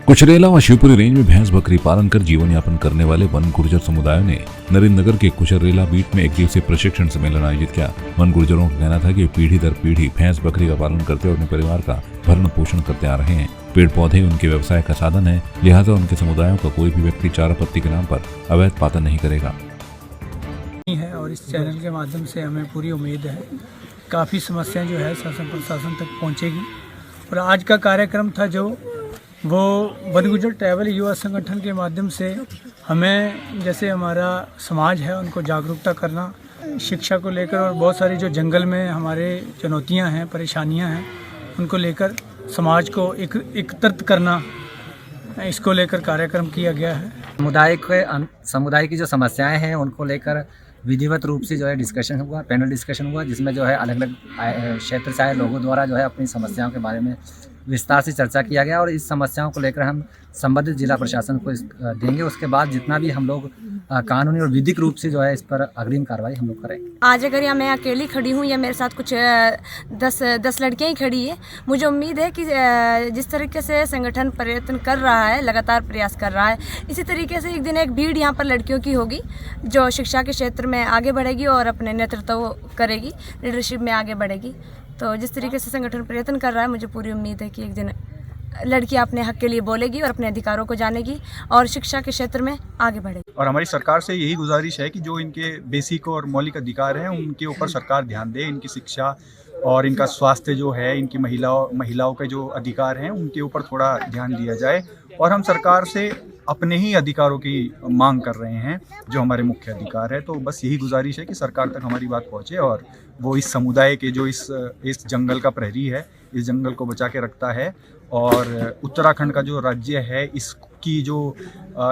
कुशरेला व शिवपुरी रेंज में भैंस बकरी पालन कर जीवन यापन करने वाले वन गुर्जर समुदायों ने नरेंद्रनगर के कुशरेला बीट में एक दिवसीय प्रशिक्षण सम्मेलन आयोजित किया। वन गुर्जरों का कहना था कि पीढ़ी दर पीढ़ी भैंस बकरी का पालन करते और अपने परिवार का भरण पोषण करते आ रहे हैं। पेड़ पौधे उनके व्यवसाय का साधन है, लिहाजा उनके समुदायों का कोई भी व्यक्ति चारा पत्ती के नाम पर अवैध पातन नहीं करेगा। और इस चैनल के माध्यम से हमें पूरी उम्मीद है काफ़ी समस्याएं जो है शासन प्रशासन तक पहुंचेगी। और आज का कार्यक्रम था जो वो वन गुर्जर ट्राइबल युवा संगठन के माध्यम से हमें जैसे हमारा समाज है उनको जागरूकता करना, शिक्षा को लेकर और बहुत सारी जो जंगल में हमारे चुनौतियां हैं, परेशानियां हैं, उनको लेकर समाज को एकत्रित करना, इसको लेकर कार्यक्रम किया गया है। समुदाय की जो समस्याएं हैं उनको लेकर विधिवत रूप से जो है डिस्कशन हुआ, पैनल डिस्कशन हुआ, जिसमें जो है अलग अलग क्षेत्र से आए लोगों द्वारा जो है अपनी समस्याओं के बारे में विस्तार से चर्चा किया गया और इस समस्याओं को लेकर हम संबंधित जिला प्रशासन को देंगे। उसके बाद जितना भी हम लोग कानूनी और विधिक रूप से जो है इस पर अग्रिम कार्रवाई हम लोग करेंगे। आज अगर या मैं अकेली खड़ी हूँ या मेरे साथ कुछ 10 लड़कियाँ ही खड़ी है, मुझे उम्मीद है कि जिस तरीके से संगठन प्रयत्न कर रहा है, लगातार प्रयास कर रहा है, इसी तरीके से एक दिन एक भीड़ यहाँ पर लड़कियों की होगी जो शिक्षा के क्षेत्र में आगे बढ़ेगी और अपने नेतृत्व करेगी, लीडरशिप में आगे बढ़ेगी। तो जिस तरीके से संगठन प्रयत्न कर रहा है, मुझे पूरी उम्मीद है कि एक दिन लड़कियां अपने हक के लिए बोलेगी और अपने अधिकारों को जानेगी और शिक्षा के क्षेत्र में आगे बढ़ेगी। और हमारी सरकार से यही गुजारिश है कि जो इनके बेसिक और मौलिक अधिकार हैं उनके ऊपर सरकार ध्यान दे। इनकी शिक्षा और इनका स्वास्थ्य जो है, इनकी महिलाओं के जो अधिकार हैं उनके ऊपर थोड़ा ध्यान दिया जाए। और हम सरकार से अपने ही अधिकारों की मांग कर रहे हैं जो हमारे मुख्य अधिकार है। तो बस यही गुजारिश है कि सरकार तक हमारी बात पहुंचे और वो इस समुदाय के जो इस जंगल का प्रहरी है, इस जंगल को बचा के रखता है और उत्तराखंड का जो राज्य है, इसकी जो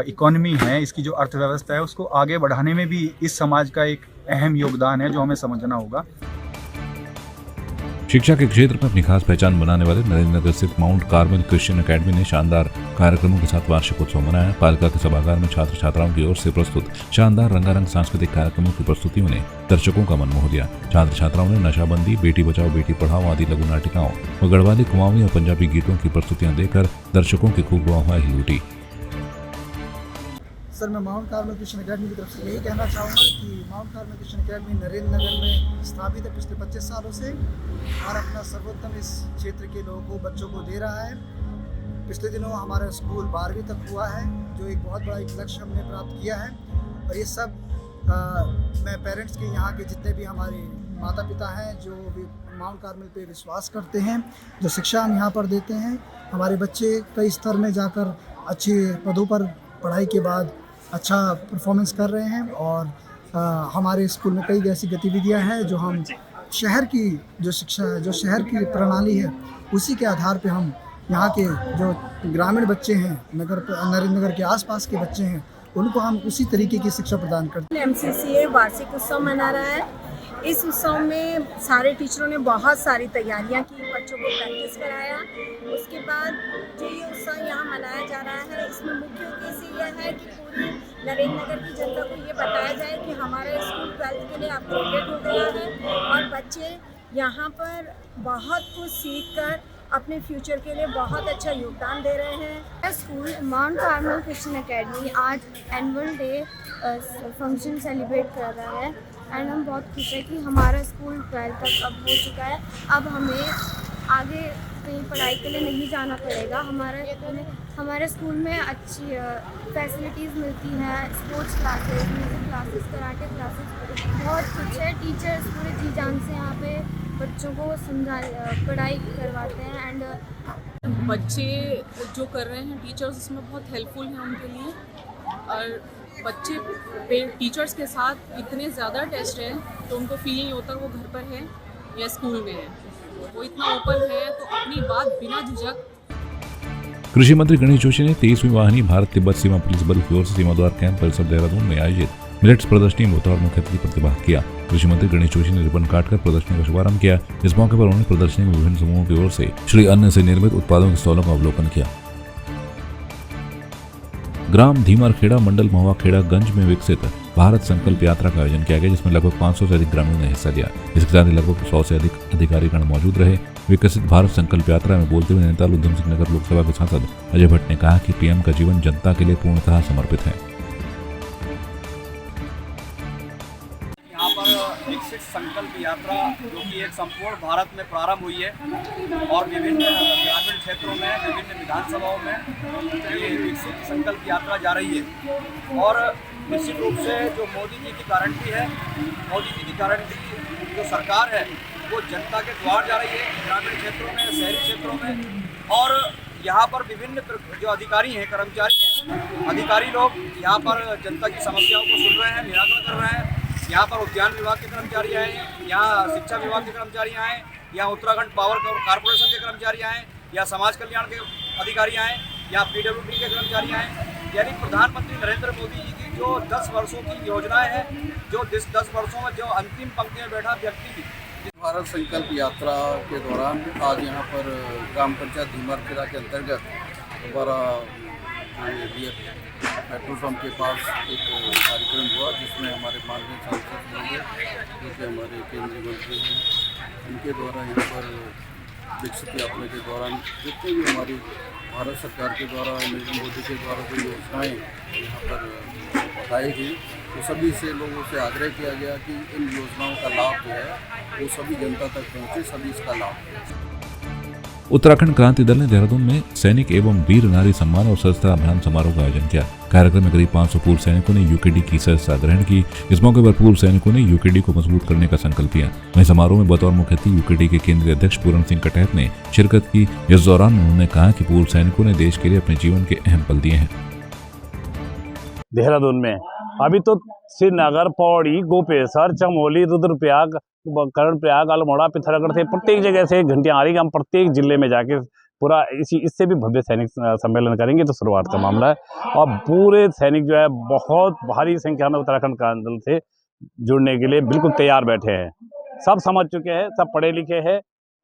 इकोनॉमी है, इसकी जो अर्थव्यवस्था है, उसको आगे बढ़ाने में भी इस समाज का एक अहम योगदान है जो हमें समझना होगा। शिक्षा के क्षेत्र में अपनी खास पहचान बनाने वाले नरेंद्रनगर स्थित माउंट कार्मेल क्रिश्चियन एकेडमी ने शानदार कार्यक्रमों के साथ वार्षिक उत्सव मनाया। पालिका के सभागार में छात्र छात्राओं की ओर से प्रस्तुत शानदार रंगारंग सांस्कृतिक कार्यक्रमों की प्रस्तुतियों ने दर्शकों का मन मोह लिया। छात्र छात्राओं ने नशाबंदी, बेटी बचाओ बेटी पढ़ाओ आदि लघु नाटिकाओं व गढ़वाली, कुमाऊनी और पंजाबी गीतों की प्रस्तुतियां देकर दर्शकों की खूब वाहवाही लूटी। सर, मैं माउंट कार्मेल क्रिश्चियन एकेडमी की तरफ से यही कहना चाहूँगा कि mount Carmel Christian academy Narendranagar में स्थापित है पिछले 25 सालों से और अपना सर्वोत्तम इस क्षेत्र के लोगों को, बच्चों को दे रहा है। पिछले दिनों हमारा स्कूल 12वीं तक हुआ है, जो एक बहुत बड़ा एक लक्ष्य हमने प्राप्त किया है। और ये सब मैं पेरेंट्स के, यहाँ के जितने भी हमारे माता पिता हैं जो भी माउंट कार्मेल पे विश्वास करते हैं, जो शिक्षा हम यहाँ पर देते हैं, हमारे बच्चे कई स्तर में जाकर अच्छे पदों पर पढ़ाई के बाद अच्छा परफॉर्मेंस कर रहे हैं। और हमारे स्कूल में कई ऐसी गतिविधियां हैं जो हम शहर की जो शिक्षा है, जो शहर की प्रणाली है, उसी के आधार पे हम यहाँ के जो ग्रामीण बच्चे हैं, नरेंद्रनगर के आसपास के बच्चे हैं, उनको हम उसी तरीके की शिक्षा प्रदान करते हैं। MCCA वार्षिक उत्सव मना रहा है। इस उत्सव में सारे टीचरों ने बहुत सारी तैयारियां की, बच्चों को प्रैक्टिस कराया। उसके बाद जो ये उत्सव यहाँ मनाया जा रहा है, इसमें मुख्य उद्देश्य यह है कि पूरी नरेंद्रनगर की जनता को ये बताया जाए कि हमारा स्कूल 12th के लिए अपग्रेडेड हो गया है और बच्चे यहाँ पर बहुत कुछ सीखकर अपने फ्यूचर के लिए बहुत अच्छा योगदान दे रहे हैं। School mount Carmel Christian academy आज एनुअल डे फंक्शन सेलिब्रेट कर रहा है एंड हम बहुत खुश हैं कि हमारा स्कूल 12th तक अब हो चुका है। अब हमें आगे कहीं पढ़ाई के लिए नहीं जाना पड़ेगा। हमारे स्कूल में अच्छी फैसिलिटीज़ मिलती हैं, sports classes, music classes, karate classes, बहुत कुछ है। टीचर्स पूरे जी जान से यहाँ पे बच्चों को पढ़ाई करवाते हैं एंड बच्चे जो कर रहे हैं टीचर्स उसमें बहुत हेल्पफुल हैं उनके लिए। और बच्चे टीचर्स के साथ इतने ज़्यादा टेस्ट हैं तो उनको फील नहीं होता वो घर पर है या स्कूल में है, वो इतना ओपन है तो अपनी बात बिना झिझक। कृषि मंत्री गणेश जोशी ने 23वीं वाहिनी भारत तिब्बत सीमा पुलिस बल की ओर से सीमा द्वार कैंप परिसर देहरादून में आयोजित मिलेट्स प्रदर्शनी में बतौर मुख्य अतिथि प्रतिभाग किया। कृषि मंत्री गणेश जोशी ने रिबन काटकर प्रदर्शनी का शुभारंभ किया। इस मौके पर उन्होंने प्रदर्शनी में विभिन्न समूहों की ओर से श्री अन्न से निर्मित उत्पादों के स्टॉलों का अवलोकन किया। ग्राम धीमरखेड़ा मंडल महुआ खेड़ा गंज में विकसित भारत संकल्प यात्रा का आयोजन किया गया, जिसमें लगभग 500 से अधिक ग्रामीणों ने हिस्सा लिया। इसके साथ ही लगभग 100 से अधिक अधिकारीगण मौजूद रहे। विकसित भारत संकल्प यात्रा में बोलते हुए नैनीताल उधम सिंह नगर लोकसभा के सांसद अजय भट्ट ने कहा कि पीएम का जीवन जनता के लिए पूर्णतः समर्पित है। यहाँ पर विकसित संकल्प यात्रा जो कि एक संपूर्ण भारत में प्रारंभ हुई है और विभिन्न ग्रामीण क्षेत्रों में, विभिन्न विधानसभाओं में ये विकसित संकल्प यात्रा जा रही है। और निश्चित रूप से जो मोदी जी की गारंटी है, मोदी जी की गारंटी जो सरकार है वो जनता के द्वार जा रही है, ग्रामीण क्षेत्रों में, शहरी क्षेत्रों में। और यहाँ पर विभिन्न जो अधिकारी हैं, कर्मचारी हैं, अधिकारी लोग यहाँ पर जनता की समस्याओं को सुन रहे हैं, निराकरण कर रहे हैं। यहाँ पर उद्यान विभाग के कर्मचारी आए, यहाँ शिक्षा विभाग के कर्मचारी आए, यहाँ उत्तराखंड पावर कॉर्पोरेशन के कर्मचारी आए, या समाज कल्याण के अधिकारी आए, या PWD के कर्मचारी आए। यानी प्रधानमंत्री नरेंद्र मोदी जी की जो 10 वर्षों की योजनाएं हैं, जो 10 वर्षों में जो अंतिम पंक्ति में बैठा व्यक्ति। भारत संकल्प यात्रा के दौरान आज यहाँ पर ग्राम पंचायत धीमरखेड़ा के अंतर्गत हमारा पेट्रोल पंप के पास एक कार्यक्रम हुआ, जिसमें हमारे माननीय सांसद होंगे जो कि हमारे केंद्रीय मंत्री हैं, उनके द्वारा यहाँ पर विकसित यात्रा के दौरान जितने भी हमारी भारत सरकार के द्वारा, नरेंद्र मोदी के द्वारा जो योजनाएँ यहाँ पर बताई गई, तो सभी से लोगों से आग्रह किया गया कि इन योजनाओं का लाभ जो है वो सभी जनता तक पहुँचे, सभी इसका लाभ लें। उत्तराखंड क्रांति दल ने देहरादून में सैनिक एवं वीर नारी सम्मान और सदस्यता अभियान समारोह का आयोजन किया। कार्यक्रम में करीब 500 पूर्व सैनिकों ने यूकेडी की सदस्यता ग्रहण की। इस मौके पर पूर्व सैनिकों ने यूकेडी को मजबूत करने का संकल्प लिया। वहीं समारोह में बतौर मुख्य अतिथि यूकेडी के केंद्रीय अध्यक्ष पूरन सिंह कटैत ने शिरकत की। इस दौरान उन्होंने कहा कि पूर्व सैनिकों ने देश के लिए अपने जीवन के अहम पल दिए हैं। देहरादून में अभी तो श्रीनगर, पौड़ी, गोपेश्वर, चमोली, रुद्रप्रयाग, कर्णप्रयाग, अल्मोड़ा, पिथौरागढ़ से प्रत्येक जगह से घंटियां आ रही। हम प्रत्येक जिले में जाके पूरा इससे भी भव्य सैनिक सम्मेलन करेंगे, तो शुरुआत का मामला है। और पूरे सैनिक जो है बहुत भारी संख्या में उत्तराखंड क्रांति दल से जुड़ने के लिए बिल्कुल तैयार बैठे हैं। सब समझ चुके हैं, सब पढ़े लिखे हैं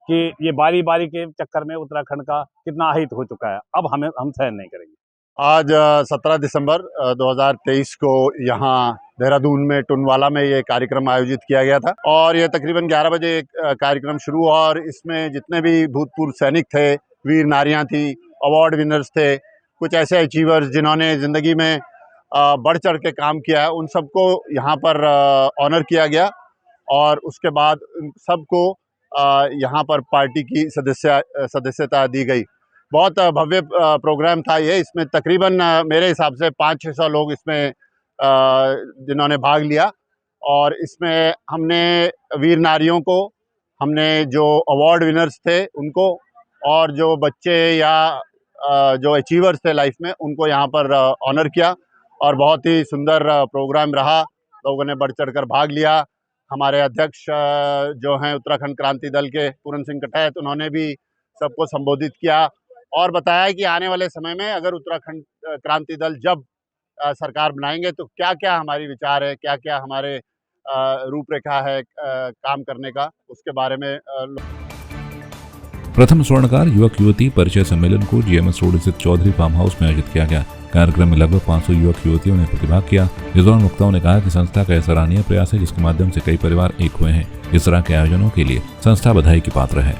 कि ये बारी बारी के चक्कर में उत्तराखंड का कितना अहित हो चुका है। अब हम सहन नहीं करेंगे। आज 17 दिसंबर 2023 को यहाँ देहरादून में टुनवाला में ये कार्यक्रम आयोजित किया गया था और ये तकरीबन 11 बजे कार्यक्रम शुरू हुआ और इसमें जितने भी भूतपूर्व सैनिक थे, वीर नारियां थी, अवार्ड विनर्स थे, कुछ ऐसे अचीवर्स जिन्होंने ज़िंदगी में बढ़ चढ़ के काम किया है, उन सबको यहाँ पर ऑनर किया गया। और उसके बाद सबको यहाँ पर पार्टी की सदस्यता दी गई। बहुत भव्य प्रोग्राम था ये। इसमें तकरीबन मेरे हिसाब से 500-600 लोग इसमें जिन्होंने भाग लिया और इसमें हमने वीर नारियों को, हमने जो अवार्ड विनर्स थे उनको, और जो बच्चे या जो अचीवर्स थे लाइफ में, उनको यहाँ पर ऑनर किया और बहुत ही सुंदर प्रोग्राम रहा। लोगों ने बढ़ चढ़ कर भाग लिया। हमारे अध्यक्ष जो हैं उत्तराखंड क्रांति दल के पूरन सिंह कटैत, उन्होंने भी सबको संबोधित किया और बताया कि आने वाले समय में अगर उत्तराखंड क्रांति दल जब सरकार बनाएंगे तो क्या क्या हमारी विचार है, क्या क्या हमारे रूपरेखा है काम करने का, उसके बारे में। प्रथम स्वर्णकार युवक युवती परिचय सम्मेलन को GMS रोड स्थित चौधरी फार्म हाउस में आयोजित किया गया। कार्यक्रम में लगभग 500 युवक युवतियों ने प्रतिभाग किया। इस दौरान वक्ताओं ने कहा कि संस्था का यह सराहनीय प्रयास है जिसके माध्यम से कई परिवार एक हुए हैं। इस तरह के आयोजनों के लिए संस्था बधाई की पात्र है।